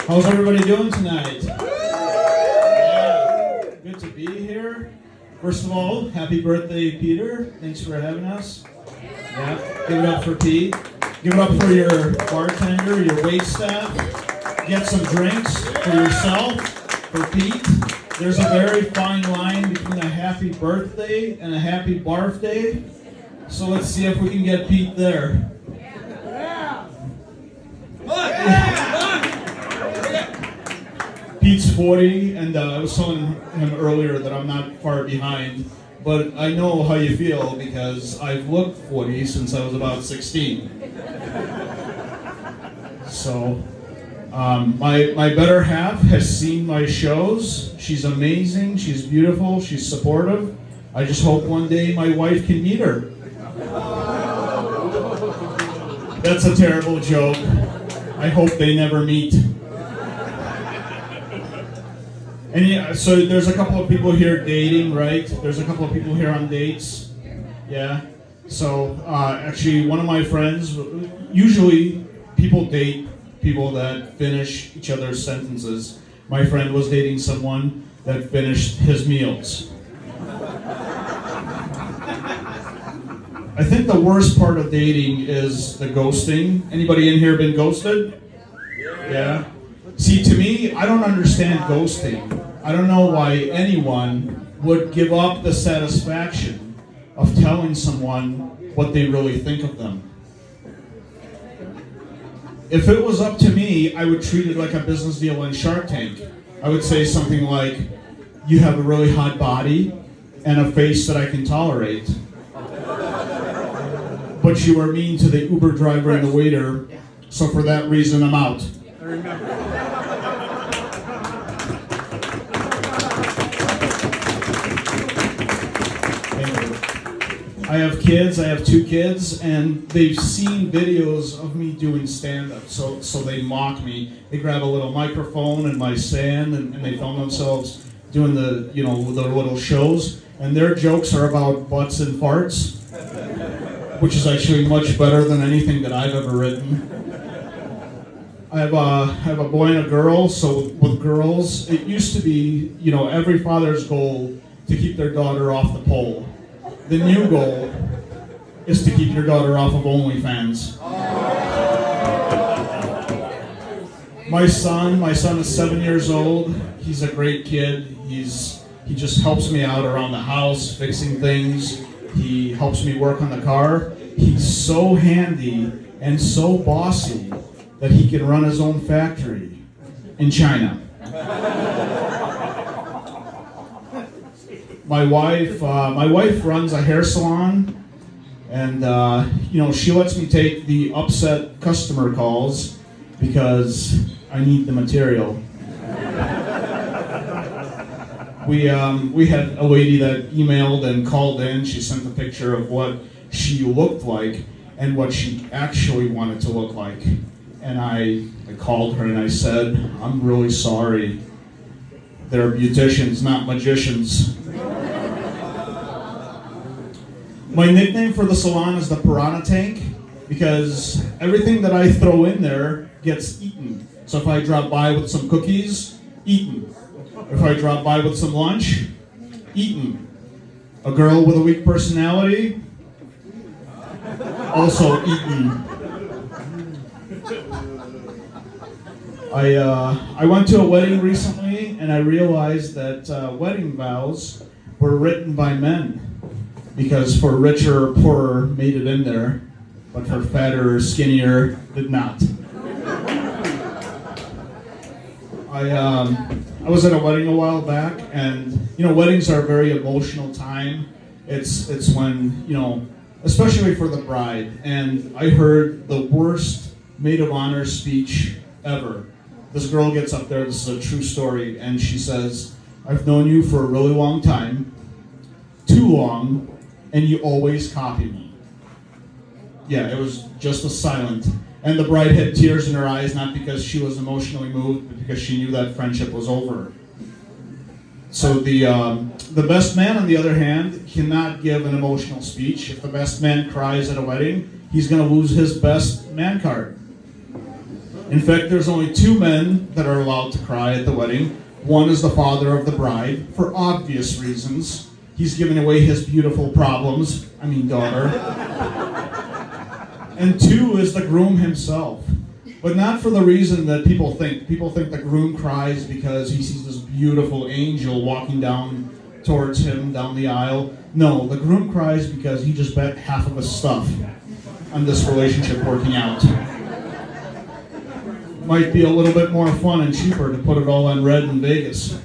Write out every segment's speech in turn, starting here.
How's everybody doing tonight? Yeah, good to be here. First of all, happy birthday, Peter. Thanks for having us. Yeah, give it up for Pete. Give it up for your bartender, your wait staff. Get some drinks for yourself, for Pete. There's a very fine line between a happy birthday and a happy barf day. So let's see if we can get Pete there. Pete's 40, and I was telling him earlier that I'm not far behind, but I know how you feel because I've looked 40 since I was about 16. So, my better half has seen my shows. She's amazing, she's beautiful, she's supportive. I just hope one day my wife can meet her. That's a terrible joke. I hope they never meet. And yeah, so there's a couple of people here dating, right? There's a couple of people here on dates. Yeah. So actually, one of my friends, usually people date people that finish each other's sentences. My friend was dating someone that finished his meals. I think the worst part of dating is the ghosting. Anybody in here been ghosted? Yeah. See, to me, I don't understand ghosting. I don't know why anyone would give up the satisfaction of telling someone what they really think of them. If it was up to me, I would treat it like a business deal in Shark Tank. I would say something like, you have a really hot body and a face that I can tolerate. But you are mean to the Uber driver and the waiter, so for that reason, I'm out. I remember. I have kids, I have 2 kids, and they've seen videos of me doing stand-up, so they mock me. They grab a little microphone and my stand, and they film themselves doing the little shows, and their jokes are about butts and farts, which is actually much better than anything that I've ever written. I have a boy and a girl, so with girls, it used to be, every father's goal to keep their daughter off the pole. The new goal is to keep your daughter off of OnlyFans. My son is 7 years old. He's a great kid. He just helps me out around the house, fixing things. He helps me work on the car. He's so handy and so bossy that he can run his own factory in China. My wife runs a hair salon, and she lets me take the upset customer calls because I need the material. We had a lady that emailed and called in. She sent a picture of what she looked like and what she actually wanted to look like. And I called her and I said, I'm really sorry. They're beauticians, not magicians. My nickname for the salon is the Piranha Tank because everything that I throw in there gets eaten. So if I drop by with some cookies, eaten. If I drop by with some lunch, eaten. A girl with a weak personality, also eaten. I went to a wedding recently and I realized that wedding vows were written by men because for richer or poorer made it in there, but for fatter or skinnier did not. I was at a wedding a while back, and weddings are a very emotional time. It's when especially for the bride. And I heard the worst maid of honor speech ever. This girl gets up there. This is a true story, and she says, "I've known you for a really long time, too long, and you always copy me." Yeah, it was just a silent. And the bride had tears in her eyes, not because she was emotionally moved, but because she knew that friendship was over. So the best man, on the other hand, cannot give an emotional speech. If the best man cries at a wedding, he's going to lose his best man card. In fact, there's only two men that are allowed to cry at the wedding. One is the father of the bride, for obvious reasons. He's giving away his beautiful daughter. And two is the groom himself. But not for the reason that people think. People think the groom cries because he sees this beautiful angel walking down towards him down the aisle. No, the groom cries because he just bet half of his stuff on this relationship working out. Might be a little bit more fun and cheaper to put it all on red in Vegas.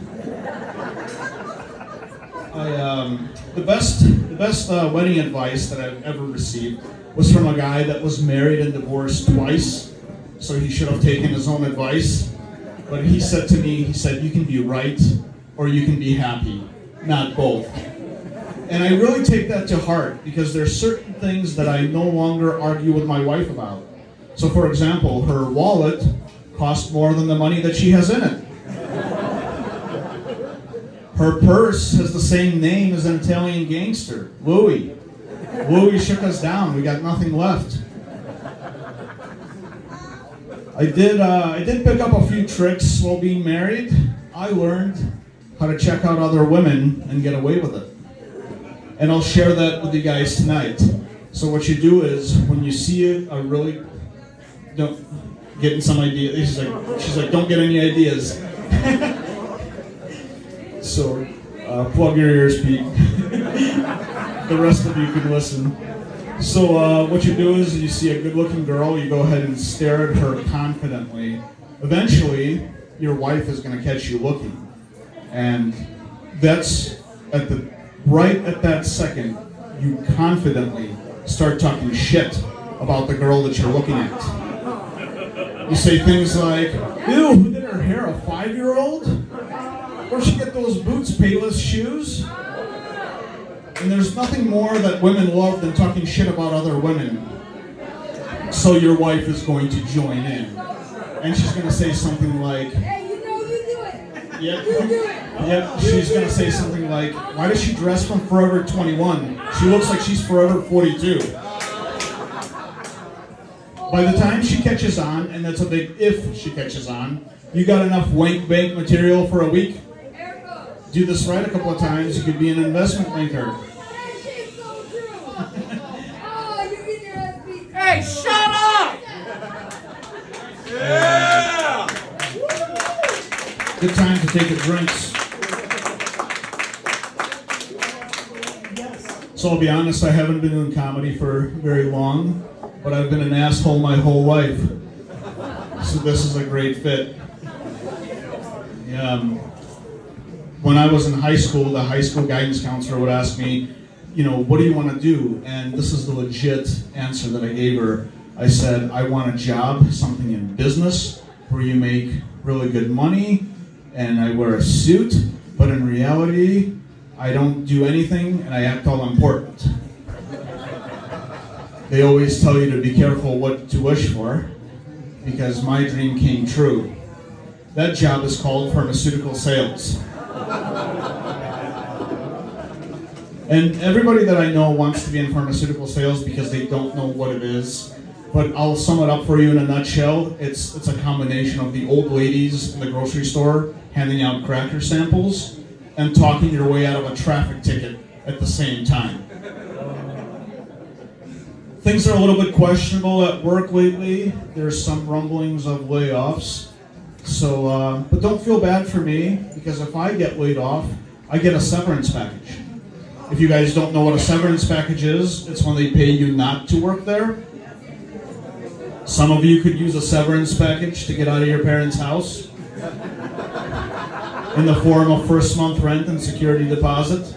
The best wedding advice that I've ever received was from a guy that was married and divorced twice, so he should have taken his own advice. But he said to me, you can be right or you can be happy, not both. And I really take that to heart because there's certain things that I no longer argue with my wife about. So for example, her wallet costs more than the money that she has in it. Her purse has the same name as an Italian gangster, Louis. Louis shook us down. We got nothing left. I did pick up a few tricks while being married. I learned how to check out other women and get away with it. And I'll share that with you guys tonight. So what you do is when you see a really getting some ideas. She's like, don't get any ideas. So plug your ears, Pete. The rest of you can listen. So what you do is you see a good-looking girl, you go ahead and stare at her confidently. Eventually, your wife is going to catch you looking. And that's right at that second, you confidently start talking shit about the girl that you're looking at. You say things like, ew, who did her hair, a 5-year-old? Where'd she get those boots, Payless shoes? And there's nothing more that women love than talking shit about other women. So your wife is going to join in. And she's going to say something like, hey, you do it. Yep. You do it. Yep, she's going to say something like, why does she dress from Forever 21? She looks like she's Forever 42. By the time she catches on, and that's a big if she catches on, you got enough wank bank material for a week? Do this right a couple of times, you could be an investment banker. Hey, shut up! Yeah! Good time to take a drinks. So I'll be honest, I haven't been doing comedy for very long, but I've been an asshole my whole life. So this is a great fit. When I was in high school, the high school guidance counselor would ask me, what do you want to do? And this is the legit answer that I gave her. I said, I want a job, something in business, where you make really good money, and I wear a suit, but in reality, I don't do anything, and I act all important. They always tell you to be careful what to wish for, because my dream came true. That job is called pharmaceutical sales. And everybody that I know wants to be in pharmaceutical sales because they don't know what it is. But I'll sum it up for you in a nutshell. It's a combination of the old ladies in the grocery store handing out cracker samples and talking your way out of a traffic ticket at the same time. Things are a little bit questionable at work lately. There's some rumblings of layoffs. So, but don't feel bad for me, because if I get laid off, I get a severance package. If you guys don't know what a severance package is, it's when they pay you not to work there. Some of you could use a severance package to get out of your parents' house in the form of first month rent and security deposit.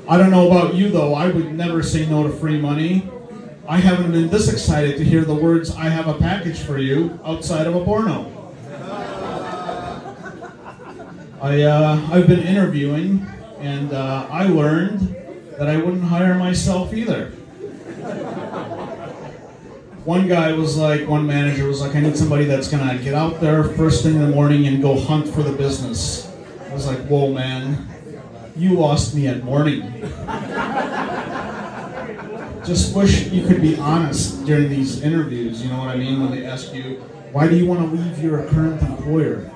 I don't know about you though, I would never say no to free money. I haven't been this excited to hear the words, I have a package for you, outside of a porno. I've been interviewing, and I learned that I wouldn't hire myself either. One manager was like, I need somebody that's gonna get out there first thing in the morning and go hunt for the business. I was like, whoa man, you lost me at morning. just wish you could be honest during these interviews, you know what I mean? When they ask you, why do you want to leave your current employer?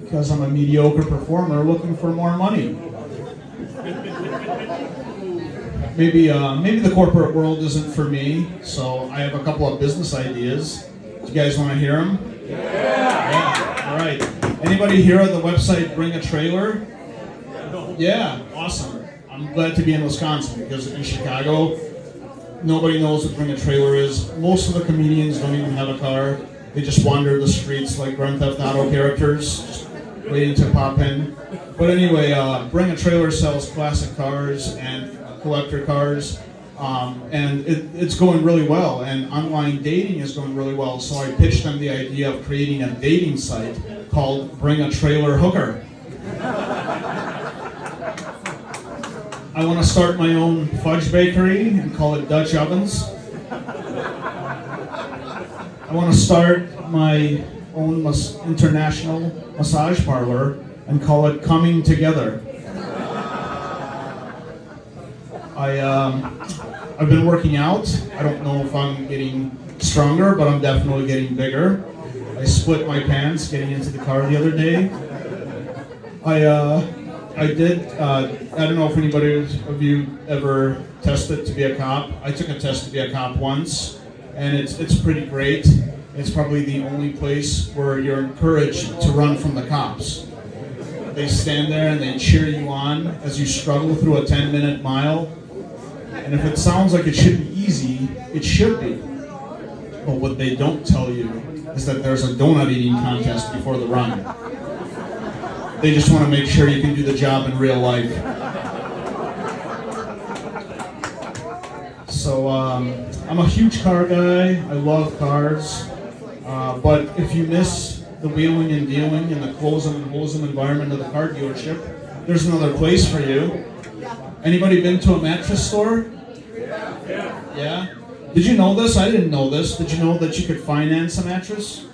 Because I'm a mediocre performer looking for more money. Maybe the corporate world isn't for me, so I have a couple of business ideas. Do you guys want to hear them? Yeah. All right. Anybody here on the website Bring a Trailer? Yeah, awesome. I'm glad to be in Wisconsin because in Chicago, nobody knows what Bring a Trailer is. Most of the comedians don't even have a car. They just wander the streets like Grand Theft Auto characters, just waiting to pop in. But anyway, Bring a Trailer sells classic cars and collector cars, and it's going really well. And online dating is going really well. So I pitched them the idea of creating a dating site called Bring a Trailer Hooker. I want to start my own fudge bakery and call it Dutch Ovens. I want to start my own international massage parlor and call it Coming Together. I've been working out. I don't know if I'm getting stronger, but I'm definitely getting bigger. I split my pants getting into the car the other day. I don't know if anybody of you ever tested to be a cop. I took a test to be a cop once, and it's pretty great. It's probably the only place where you're encouraged to run from the cops. They stand there and they cheer you on as you struggle through a 10-minute mile. And if it sounds like it should be easy, it should be. But what they don't tell you is that there's a donut eating contest before the run. They just want to make sure you can do the job in real life. So I'm a huge car guy. I love cars. But if you miss the wheeling and dealing and the close and wholesome environment of the car dealership, there's another place for you. Anybody been to a mattress store? Yeah? Did you know this? I didn't know this. Did you know that you could finance a mattress?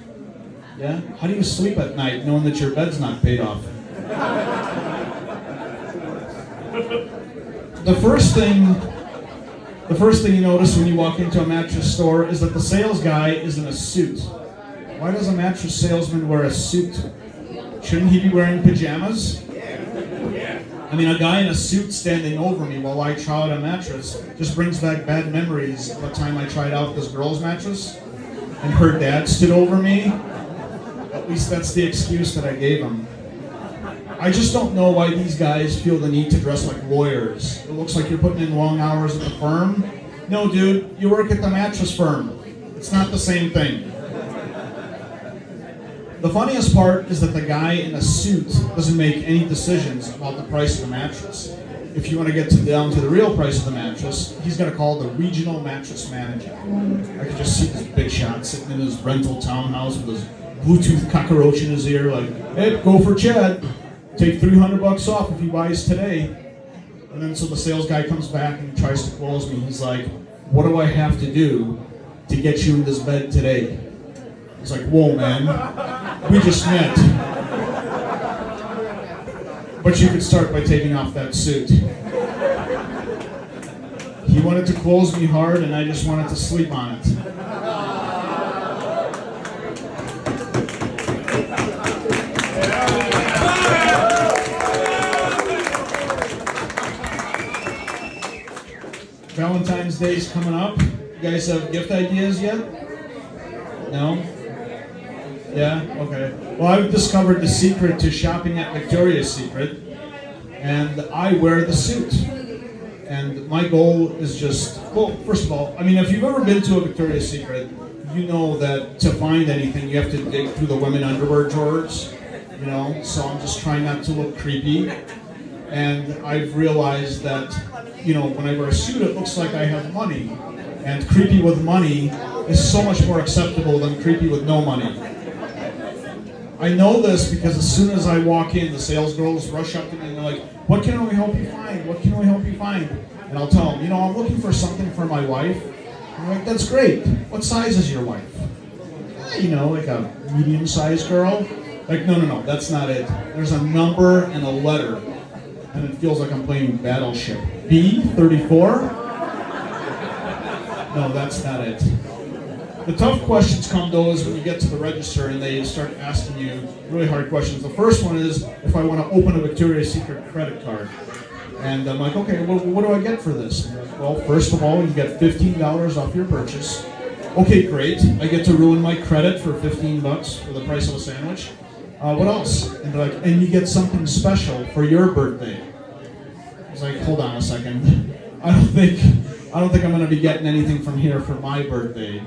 Yeah? How do you sleep at night knowing that your bed's not paid off? The first thing you notice when you walk into a mattress store is that the sales guy is in a suit. Why does a mattress salesman wear a suit? Shouldn't he be wearing pajamas? I mean, a guy in a suit standing over me while I try out a mattress just brings back bad memories of the time I tried out this girl's mattress and her dad stood over me. At least that's the excuse that I gave him. I just don't know why these guys feel the need to dress like lawyers. It looks like you're putting in long hours at the firm. No, dude, you work at the mattress firm. It's not the same thing. The funniest part is that the guy in a suit doesn't make any decisions about the price of the mattress. If you want to get down to the real price of the mattress, he's got to call the regional mattress manager. I could just see this big shot sitting in his rental townhouse with his Bluetooth cockroach in his ear like, hey, go for Chad. Take $300 off if he buys today. And then so the sales guy comes back and tries to close me. He's like, what do I have to do to get you in this bed today? He's like, whoa, man, we just met. But you could start by taking off that suit. He wanted to close me hard, and I just wanted to sleep on it. Valentine's Day's coming up. You guys have gift ideas yet? No? Yeah? Okay. Well, I've discovered the secret to shopping at Victoria's Secret, and I wear the suit. And my goal is just, well, first of all, I mean, if you've ever been to a Victoria's Secret, you know that to find anything, you have to dig through the women underwear drawers, you know? So I'm just trying not to look creepy. And I've realized that, you know, when I wear a suit, it looks like I have money. And creepy with money is so much more acceptable than creepy with no money. I know this because as soon as I walk in, the sales girls rush up to me and they're like, what can we help you find? What can we help you find? And I'll tell them, you know, I'm looking for something for my wife. I'm like, that's great. What size is your wife? You know, like a medium-sized girl. Like, no, that's not it. There's a number and a letter. And it feels like I'm playing Battleship. B34? No, that's not it. The tough questions come though is when you get to the register and they start asking you really hard questions. The first one is if I want to open a Victoria's Secret credit card. And I'm like, okay, well, what do I get for this? And they're like, well, first of all, you get $15 off your purchase. Okay, great. I get to ruin my credit for $15 for the price of a sandwich. What else? And they're like, and you get something special for your birthday. I was like, hold on a second. I don't think I'm going to be getting anything from here for my birthday.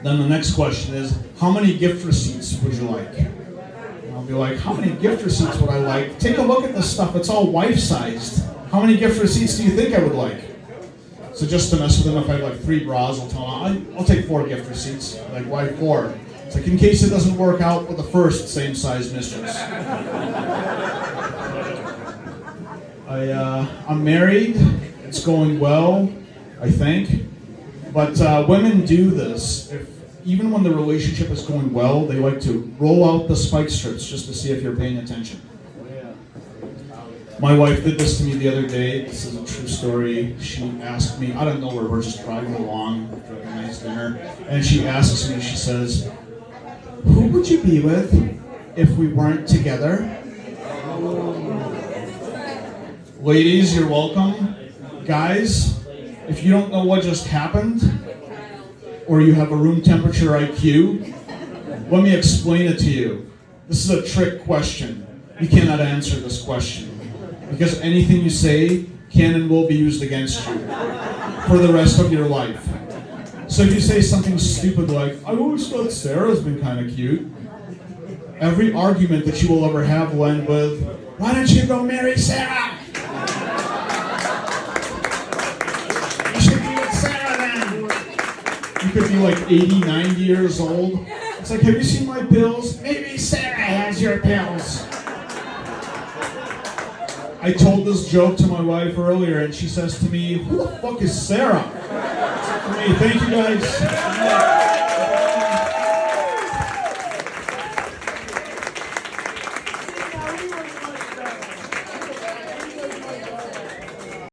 Then the next question is, how many gift receipts would you like? And I'll be like, how many gift receipts would I like? Take a look at this stuff. It's all wife-sized. How many gift receipts do you think I would like? So just to mess with them, if I have like 3 bras, I'll tell them, I'll take 4 gift receipts. Like, why 4? It's like, in case it doesn't work out with the first same-size mistress. I'm married. It's going well, I think. But women do this. Even when the relationship is going well, they like to roll out the spike strips just to see if you're paying attention. My wife did this to me the other day. This is a true story. She asked me, out of nowhere, we're just driving along, having a nice dinner, and she asks me, she says, who would you be with if we weren't together? Ladies, you're welcome. Guys, if you don't know what just happened, or you have a room temperature IQ, let me explain it to you. This is a trick question. You cannot answer this question, because anything you say can and will be used against you for the rest of your life. So if you say something stupid like, I always thought Sarah's been kind of cute, every argument that you will ever have will end with, why don't you go marry Sarah? You should be with Sarah then. You could be like 80, 90 years old. It's like, have you seen my pills? Maybe Sarah has your pills. I told this joke to my wife earlier, and she says to me, who the fuck is Sarah? Hey, thank you guys.